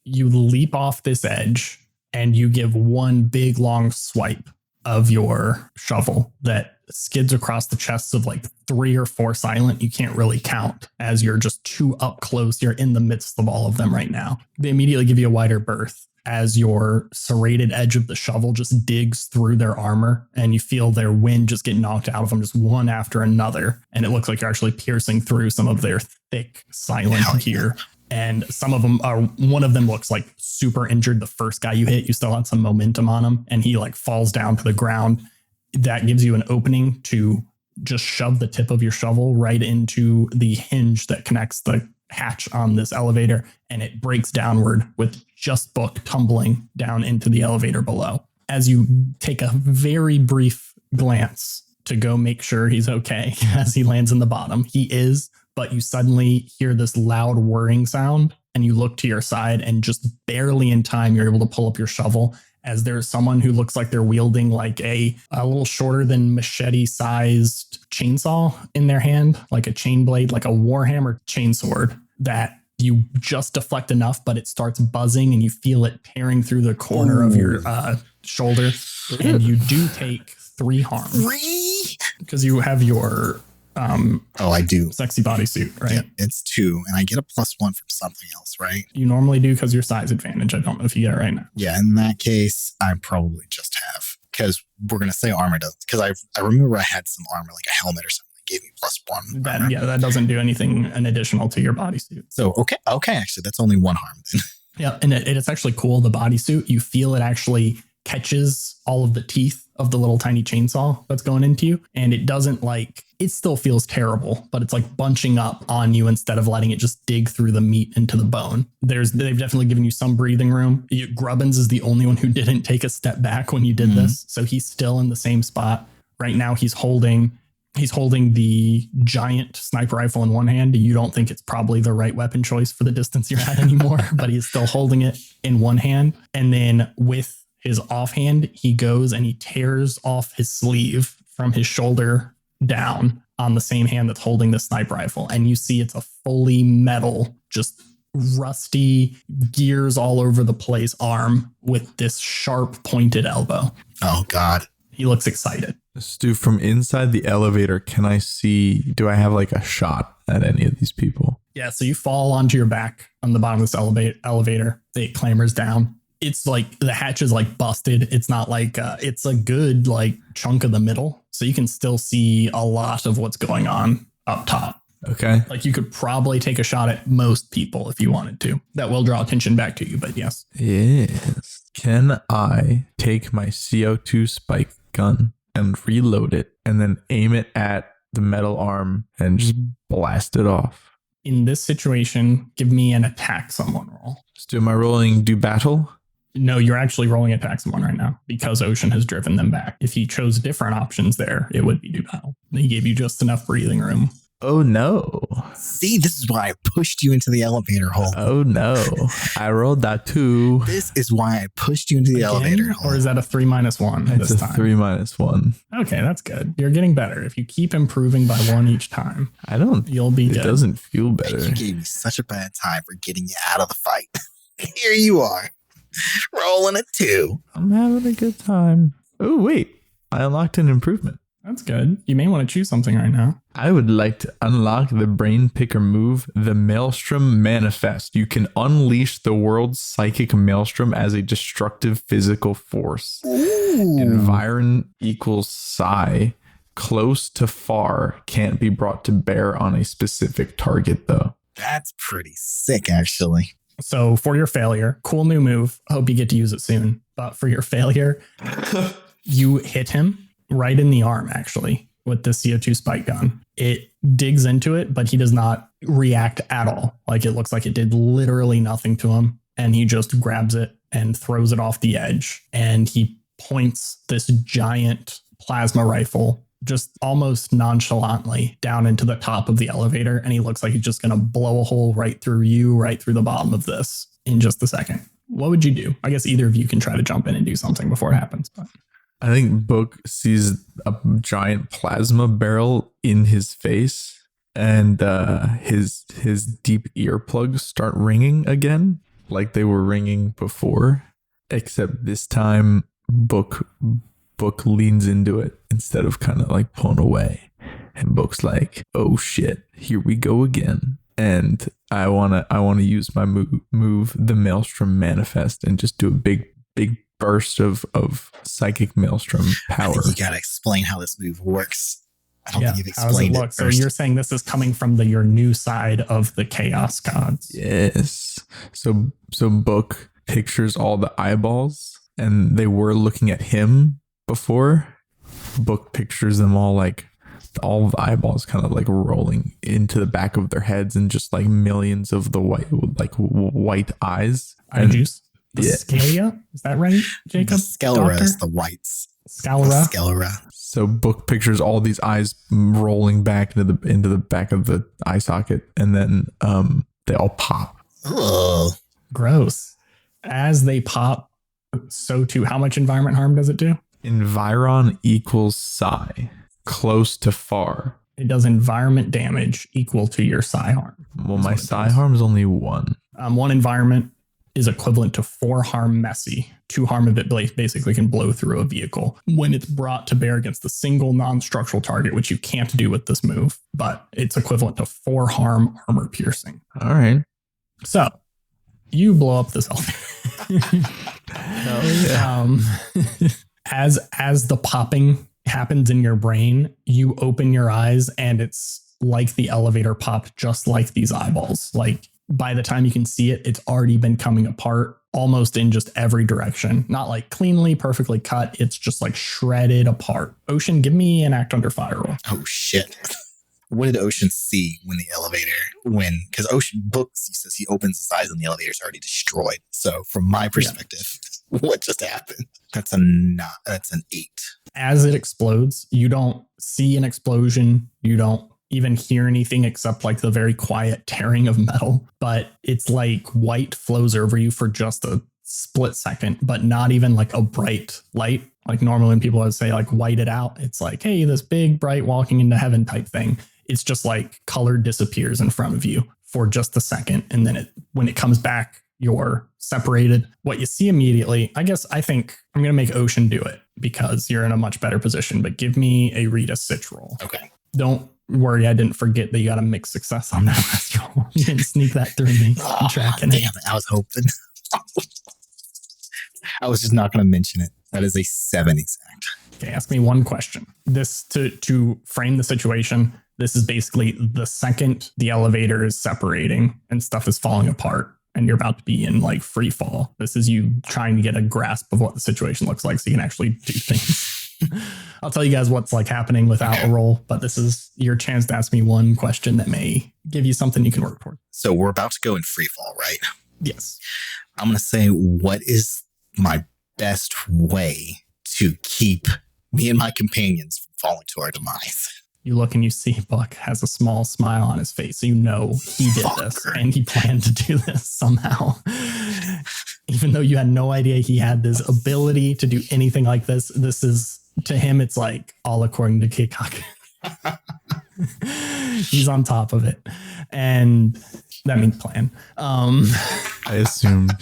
You leap off this edge and you give one big long swipe of your shovel that skids across the chests of like 3 or 4 silent. You can't really count as you're just too up close. You're in the midst of all of them right now. They immediately give you a wider berth as your serrated edge of the shovel just digs through their armor and you feel their wind just get knocked out of them just one after another. And it looks like you're actually piercing through some of their thick silent gear. And some of them are, one of them looks like super injured. The first guy you hit, you still had some momentum on him, and he like falls down to the ground. That gives you an opening to just shove the tip of your shovel right into the hinge that connects the hatch on this elevator, and it breaks downward with just Book tumbling down into the elevator below. As you take a very brief glance to go make sure he's okay as he lands in the bottom, he is, but you suddenly hear this loud whirring sound, and you look to your side, and just barely in time, you're able to pull up your shovel as there's someone who looks like they're wielding like a little shorter than machete sized chainsaw in their hand, like a chain blade, like a Warhammer chainsword that you just deflect enough, but it starts buzzing and you feel it tearing through the corner of your shoulder. And you do take 3 harm. 3? Because you have your I do. Sexy bodysuit, right? It's 2, and I get a +1 from something else, right? You normally do because your size advantage. I don't know if you get it right now. Yeah, in that case, I probably just have, because we're gonna say armor doesn't. Because I remember I had some armor, like a helmet or something, that gave me +1. That doesn't do anything an additional to your bodysuit. So okay, actually, that's only 1 harm then. Yeah, and it's actually cool. The bodysuit, you feel it actually catches all of the teeth of the little tiny chainsaw that's going into you, and it doesn't it still feels terrible, but it's like bunching up on you instead of letting it just dig through the meat into the bone. They've definitely given you some breathing room. Grubbins is the only one who didn't take a step back when you did this, so he's still in the same spot right now. He's holding the giant sniper rifle in one hand. You don't think it's probably the right weapon choice for the distance you're at anymore, but he's still holding it in one hand. And then with his offhand, he goes and he tears off his sleeve from his shoulder down on the same hand that's holding the sniper rifle. And you see it's a fully metal, just rusty, gears all over the place arm with this sharp pointed elbow. Oh, God. He looks excited. Stu, from inside the elevator, do I have like a shot at any of these people? Yeah, so you fall onto your back on the bottom of this elevator. It clambers down. It's like the hatch is like busted. It's not like it's a good like chunk of the middle. So you can still see a lot of what's going on up top. Okay. Like you could probably take a shot at most people if you wanted to. That will draw attention back to you, but yes. Yes. Can I take my CO2 spike gun and reload it and then aim it at the metal arm and just blast it off? In this situation, give me an attack someone roll. Stu, am I rolling do battle? No, you're actually rolling attack someone right now because Ocean has driven them back. If he chose different options there, it would be do battle. He gave you just enough breathing room. Oh, no. See, this is why I pushed you into the elevator hole. Oh, no. I rolled that 2. This is why I pushed you into the elevator hole. Or is that a 3-1 It's this a time? 3-1. Okay, that's good. You're getting better. If you keep improving by 1 each time, you'll be good. It doesn't feel better. You gave me such a bad time for getting you out of the fight. Here you are. Rolling a 2. I'm having a good time. Oh, wait. I unlocked an improvement. That's good. You may want to choose something right now. I would like to unlock the brain picker move, the Maelstrom Manifest. You can unleash the world's psychic maelstrom as a destructive physical force. Ooh. Environ equals psi. Close to far can't be brought to bear on a specific target, though. That's pretty sick, actually. So for your failure, cool new move. Hope you get to use it soon. But for your failure, you hit him right in the arm, actually, with the CO2 spike gun. It digs into it, but he does not react at all. Like it looks like it did literally nothing to him. And he just grabs it and throws it off the edge. And he points this giant plasma rifle just almost nonchalantly down into the top of the elevator. And he looks like he's just going to blow a hole right through you, right through the bottom of this in just a second. What would you do? I guess either of you can try to jump in and do something before it happens. But I think Book sees a giant plasma barrel in his face, and his deep earplugs start ringing again, like they were ringing before, except this time Book leans into it instead of kind of like pulling away, and Book's like, "Oh shit, here we go again." And I wanna use my move, the Maelstrom Manifest, and just do a big burst of psychic maelstrom power. I think you gotta explain how this move works. I don't think you've How does it explained look? it So first. you're saying this is coming from your new side of the chaos gods. Yes. So Book pictures all the eyeballs, and they were looking at him before. Book pictures them all like all the eyeballs kind of like rolling into the back of their heads, and just like millions of the white eyes. Eye juice. The Scalia? Is that right, Jacob? The sclera Doctor? is the whites. Scalera? Sclera. So Book pictures all these eyes rolling back into the back of the eye socket, and then they all pop. Oh, Gross. As they pop, so too, how much environment harm does it do? Environ equals psi. Close to far. It does environment damage equal to your psi harm. Well, my psi harm is only 1. One environment is equivalent to 4 harm messy. 2 harm of it basically can blow through a vehicle when it's brought to bear against a single non-structural target, which you can't do with this move, but it's equivalent to 4 harm armor piercing. All right. So you blow up this elevator. As the popping happens in your brain, you open your eyes and it's like the elevator popped just like these eyeballs. Like by the time you can see it, it's already been coming apart almost in just every direction. Not like cleanly, perfectly cut. It's just like shredded apart. Ocean, give me an act under fire roll. oh shit. What did Ocean see when the elevator, because Ocean books, he says he opens his eyes and the elevator's already destroyed. So from my perspective, what just happened? That's an 8. As it explodes, you don't see an explosion. You don't even hear anything except like the very quiet tearing of metal. But it's like white flows over you for just a split second, but not even like a bright light. Like normally when people would say like white it out, it's like, hey, this big bright walking into heaven type thing. It's just like color disappears in front of you for just a second. And then when it comes back, you're separated. What you see immediately, I think I'm going to make Ocean do it because you're in a much better position, but give me a read a sitch roll. Okay. Don't worry. I didn't forget that you got a mixed success on that last roll. You didn't sneak that through me. I'm tracking damn it. it. I was hoping. I was just not going to mention it. That is a 7 exact. Okay. Ask me one question. This to frame the situation. This is basically the second the elevator is separating and stuff is falling apart and you're about to be in like free fall. This is you trying to get a grasp of what the situation looks like so you can actually do things. I'll tell you guys what's like happening without a roll, but this is your chance to ask me one question that may give you something you can work toward. So we're about to go in free fall, right? Yes. I'm going to say, what is my best way to keep me and my companions from falling to our demise? You look and you see Buck has a small smile on his face. So you know he did this and he planned to do this somehow. Even though you had no idea he had this ability to do anything like this. This is, to him, it's like all according to Kikak. He's on top of it. And that means plan. I assumed.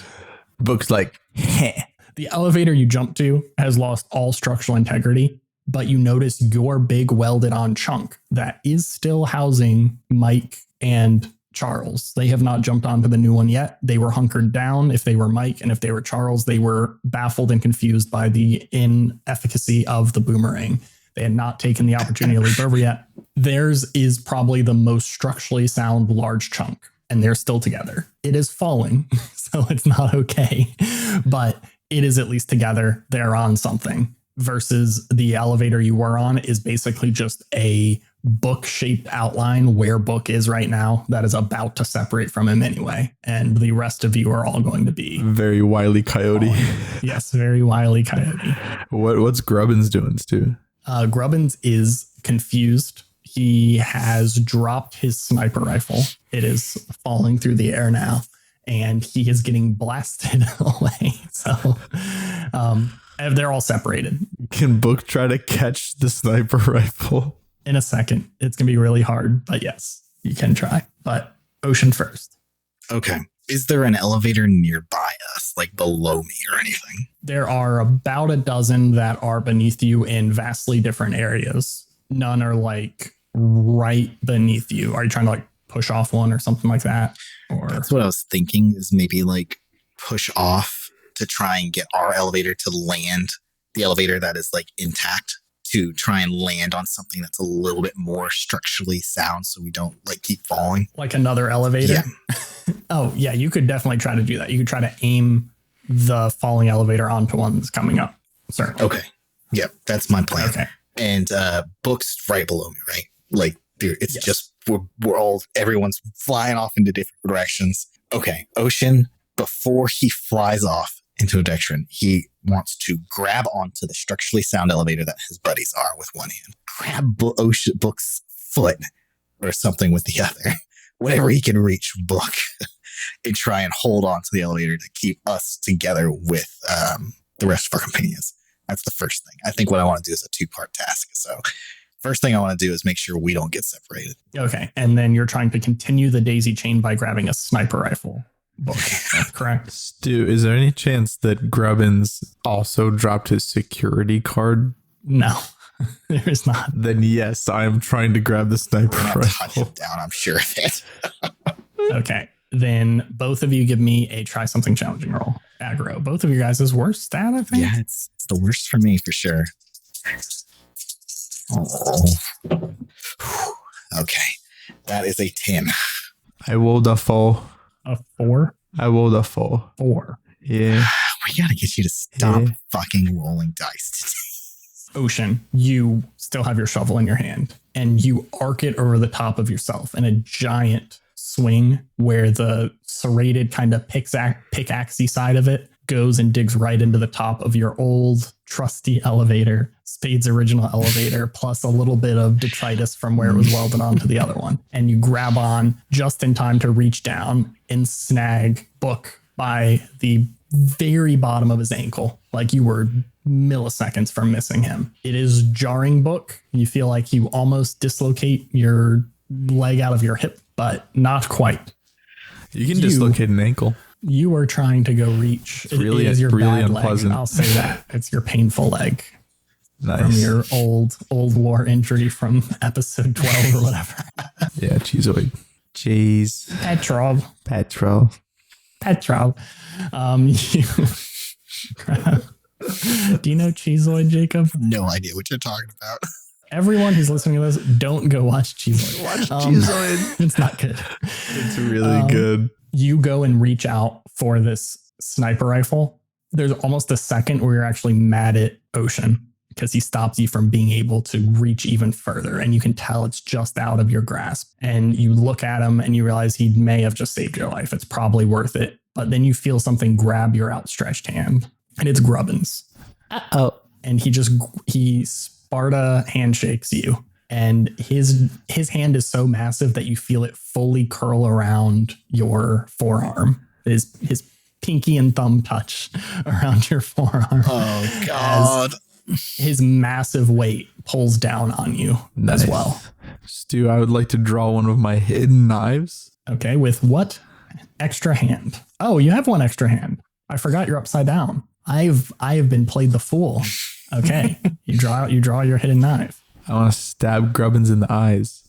Book's like, heh. The elevator you jump to has lost all structural integrity, but you notice your big welded on chunk that is still housing Mike and Charles. They have not jumped onto the new one yet. They were hunkered down if they were Mike, and if they were Charles, they were baffled and confused by the inefficacy of the boomerang. They had not taken the opportunity to leap over yet. Theirs is probably the most structurally sound large chunk, and they're still together. It is falling, so it's not okay, but it is at least together. They're on something. Versus the elevator you were on is basically just a book-shaped outline where Book is right now that is about to separate from him anyway. And the rest of you are all going to be Very wily coyote. yes, very wily coyote. What's Grubbins doing, Stu? Grubbins is confused. He has dropped his sniper rifle. It is falling through the air now, and he is getting blasted away. So they're all separated. Can Book try to catch the sniper rifle? In a second. It's going to be really hard, but yes, you can try. But Ocean first. Okay. Is there an elevator nearby us, like below me or anything? There are about a dozen that are beneath you in vastly different areas. None are like right beneath you. Are you trying to like push off one or something like that? Or That's what I was thinking, is maybe like push off to try and get our elevator to land the elevator that is like intact to try and land on something that's a little bit more structurally sound so we don't like keep falling. Like another elevator? Yeah. Oh, yeah. You could definitely try to do that. You could try to aim the falling elevator onto one that's coming up. Sir. Okay. Yep. That's my plan. Okay. And Book's right below me, right? Like, dude, it's just, everyone's flying off into different directions. Okay. Ocean, before he flies off into a direction, he wants to grab onto the structurally sound elevator that his buddies are with one hand, grab Book's foot or something with the other, whatever he can reach Book, and try and hold on to the elevator to keep us together with the rest of our companions. That's the first thing. I think what I want to do is a 2-part task. So first thing I want to do is make sure we don't get separated. Okay. And then you're trying to continue the daisy chain by grabbing a sniper rifle. Book. That's correct. Stu, is there any chance that Grubbins also dropped his security card? No, there is not. Then yes, I am trying to grab the sniper We're not touching rifle. it down, I'm sure of it. Okay. Then both of you give me a try something challenging roll. Aggro. Both of you guys' worst stat, I think. Yeah, it's the worst for me for sure. Oh. Okay. That is a 10. I rolled a 4. A 4? I rolled a 4. 4. Yeah. We gotta get you to stop Yeah. fucking rolling dice today. Ocean, you still have your shovel in your hand and you arc it over the top of yourself in a giant swing where the serrated kind of pickaxey side of it goes and digs right into the top of your old trusty elevator, Spade's original elevator, plus a little bit of detritus from where it was welded onto the other one. And you grab on just in time to reach down and snag Book by the very bottom of his ankle. Like you were milliseconds from missing him. It is jarring, Book. You feel like you almost dislocate your leg out of your hip, but not quite. You can dislocate an ankle. You are trying to go reach. It's really, it is your really bad unpleasant. leg. I'll say that. It's your painful leg Nice. from your old war injury from episode 12 or whatever. Yeah, cheeseoid. Cheese. Petrov. Do you know Cheeseoid, Jacob? No idea what you're talking about. Everyone who's listening to this, don't go watch Cheeseoid. Watch cheeseoid. It's not good. It's really good. You go and reach out for this sniper rifle. There's almost a second where you're actually mad at Ocean because he stops you from being able to reach even further. And you can tell it's just out of your grasp. And you look at him and you realize he may have just saved your life. It's probably worth it. But then you feel something grab your outstretched hand. And it's Grubbins. Oh. And he Sparta handshakes you. And his hand is so massive that you feel it fully curl around your forearm. His pinky and thumb touch around your forearm. Oh, God. His massive weight pulls down on you as well. Stu, I would like to draw one of my hidden knives. Okay, with what extra hand? Oh, you have one extra hand. I forgot you're upside down. I have been played the fool. Okay, you draw your hidden knife. I want to stab Grubbins in the eyes.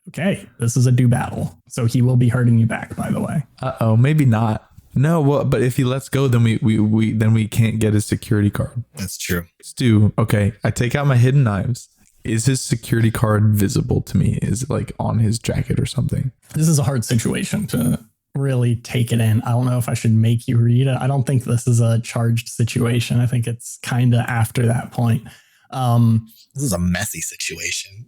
Okay, this is a do battle, so he will be hurting you back. By the way. Uh-oh, maybe not. No, well, but if he lets go, then we can't get his security card. That's true. Stu, okay, I take out my hidden knives. Is his security card visible to me? Is it like on his jacket or something? This is a hard situation to really take it in. I don't know if I should make you read it. I don't think this is a charged situation. I think it's kind of after that point. This is a messy situation.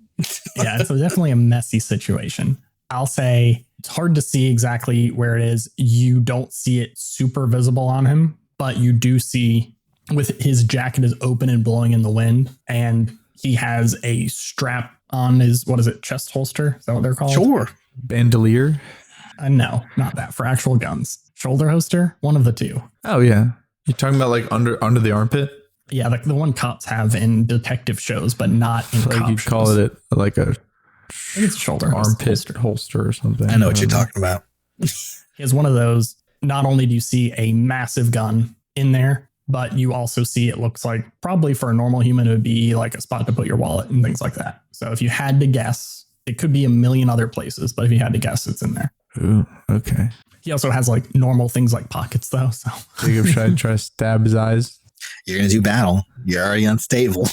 Yeah, it's definitely a messy situation. I'll say it's hard to see exactly where it is. You don't see it super visible on him, but you do see with his jacket is open and blowing in the wind, and he has a strap on his, what is it, chest holster? Is that what they're called? Sure. Bandolier? No, not that. For actual guns. Shoulder holster? One of the two. Oh, yeah. You're talking about like under the armpit? Yeah, the one cops have in detective shows, but not in Like cop you'd shows. call it like a I think it's a shoulder armpit holster or something. I know what you're talking about. He has one of those. Not only do you see a massive gun in there, but you also see it looks like probably for a normal human, it would be like a spot to put your wallet and things like that. So if you had to guess, it could be a million other places, but if you had to guess, it's in there. Ooh, okay. He also has like normal things like pockets though. So Jacob, should I try to stab his eyes? You're going to do battle. You're already unstable.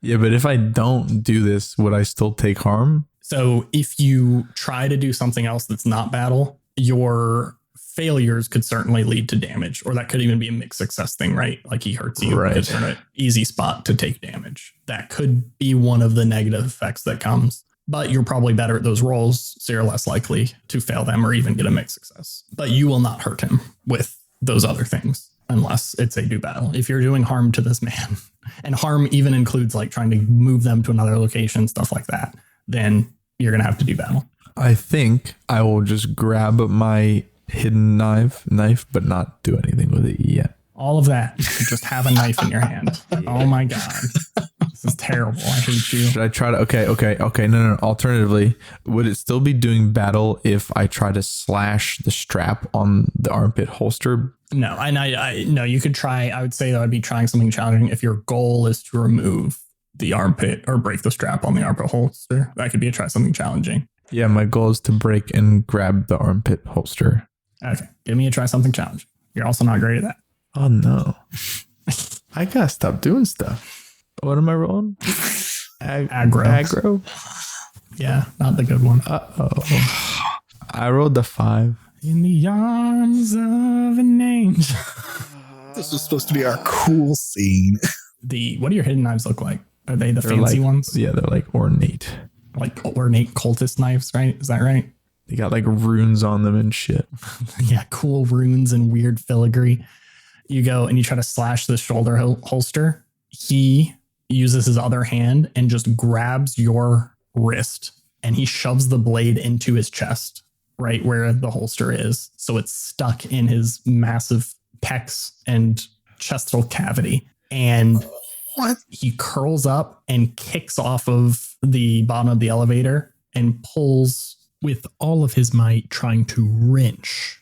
Yeah, but if I don't do this, would I still take harm? So if you try to do something else that's not battle, your failures could certainly lead to damage, or that could even be a mixed success thing, right? Like he hurts you because you're in an easy spot to take damage. That could be one of the negative effects that comes, but you're probably better at those rolls, so you're less likely to fail them or even get a mixed success. But you will not hurt him with those other things unless it's a do battle. If you're doing harm to this man, and harm even includes like trying to move them to another location, stuff like that, then you're going to have to do battle. I think I will just grab my hidden knife, but not do anything with it yet. All of that. You just have a knife in your hand. Oh my God. This is terrible. I hate you. Should I try to? Okay. No. Alternatively, would it still be doing battle if I try to slash the strap on the armpit holster? No, no, you could try. I would say that I'd be trying something challenging if your goal is to remove the armpit or break the strap on the armpit holster. That could be a try something challenging. Yeah, my goal is to break and grab the armpit holster. Okay, give me a try something challenging. You're also not great at that. Oh no. I gotta stop doing stuff. What am I rolling? Aggro. Yeah, not the good one. Uh-oh. I rolled the 5. In the arms of an angel. This was supposed to be our cool scene. What do your hidden knives look like? Are they the fancy ones? Yeah, they're like ornate. Like ornate cultist knives, right? Is that right? They got like runes on them and shit. Yeah, cool runes and weird filigree. You go and you try to slash the shoulder holster. He uses his other hand and just grabs your wrist and he shoves the blade into his chest, right where the holster is. So it's stuck in his massive pecs and chestal cavity. And he curls up and kicks off of the bottom of the elevator and pulls with all of his might, trying to wrench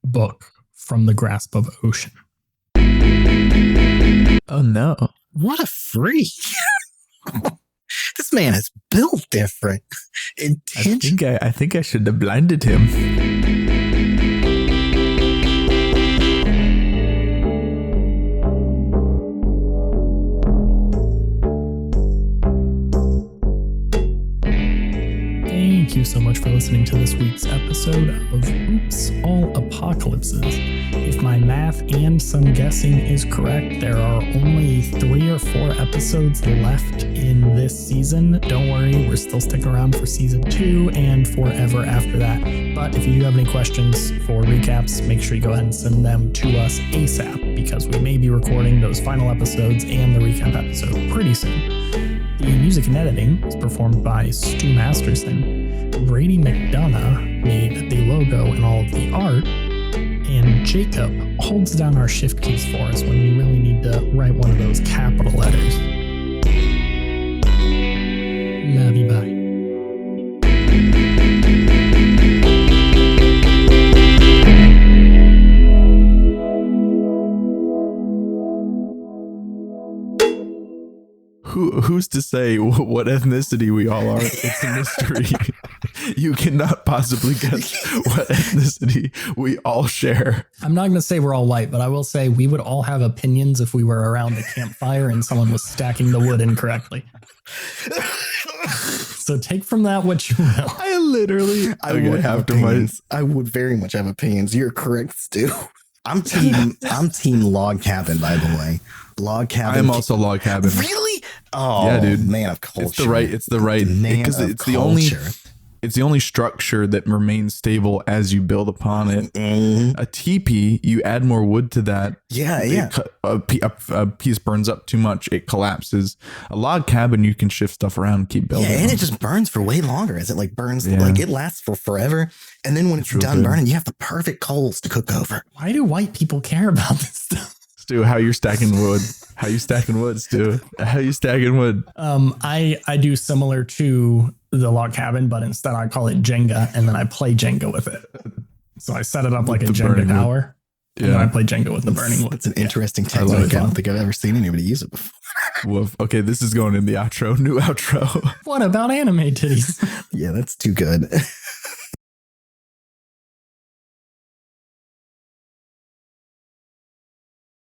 Book from the grasp of Ocean. Oh no. What a freak. This man is built different. I think I should have blinded him. Thank you so much for listening to this week's episode of Oops All Apocalypses. If my math and some guessing is correct, there are only 3 or 4 episodes left in this season. Don't worry, we're still sticking around for season 2 and forever after that. But if you do have any questions for recaps, make sure you go ahead and send them to us ASAP, because we may be recording those final episodes and the recap episode pretty soon. The music and editing was performed by Stu Masterson. Brady McDonough made the logo and all of the art. And Jacob holds down our shift keys for us when we really need to write one of those capital letters. Love you, bye. Who's to say what ethnicity we all are? It's a mystery. You cannot possibly guess what ethnicity we all share. I'm not going to say we're all white, but I will say we would all have opinions if we were around a campfire and someone was stacking the wood incorrectly. So take from that what you will. I would have opinions. I would very much have opinions. You're correct, Stu. I'm team log cabin, by the way. Log cabin. I'm also log cabin. Really? Oh, yeah, dude. Man of culture. It's the right because it's the only structure that remains stable as you build upon it. Mm-hmm. A teepee, you add more wood to that. Yeah. A piece burns up too much, it collapses. A log cabin, you can shift stuff around and keep building. Yeah, and it just burns for way longer. As it like burns, like it lasts for forever. And then when it's done burning, you have the perfect coals to cook over. Why do white people care about this stuff? Stu, how you stacking wood? How you stacking wood, Stu? How you stacking wood? I do similar to the log cabin, but instead I call it Jenga, and then I play Jenga with it. So I set it up like a Jenga tower, and then I play Jenga with the burning wood. It's an interesting technique. I don't think I've ever seen anybody use it before. Woof. Okay, this is going in the outro. New outro. What about anime titties? Yeah, that's too good.